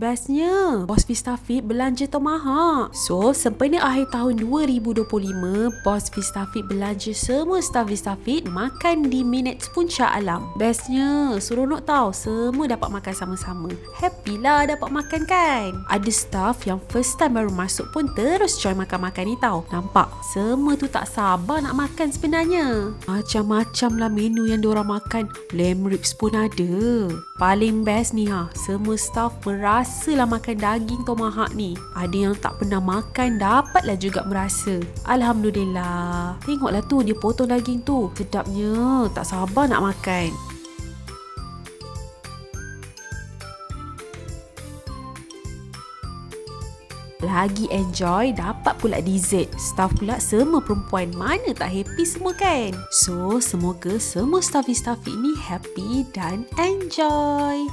Bestnya, Boss Vista Fit belanja Tomahawk. So, sempena akhir tahun 2025, Boss Vista Fit belanja semua staff Vista Fit makan di Minutes Puncak Alam. Bestnya, seronok tau, semua dapat makan sama-sama. Happy lah dapat makan kan? Ada staff yang first time baru masuk pun terus join makan-makan ni tau. Nampak? Semua tu tak sabar nak makan sebenarnya. Macam-macam lah menu yang diorang makan. Lamb ribs pun ada. Paling best ni semua staff merasalah makan daging Tomahawk ni. Ada yang tak pernah makan dapatlah juga merasa. Alhamdulillah. Tengoklah tu dia potong daging tu. Sedapnya, tak sabar nak makan. Lagi enjoy, dapat pula dessert. Staff pula semua perempuan, mana tak happy semua kan? So, semoga semua staff Vista Fit ni happy dan enjoy.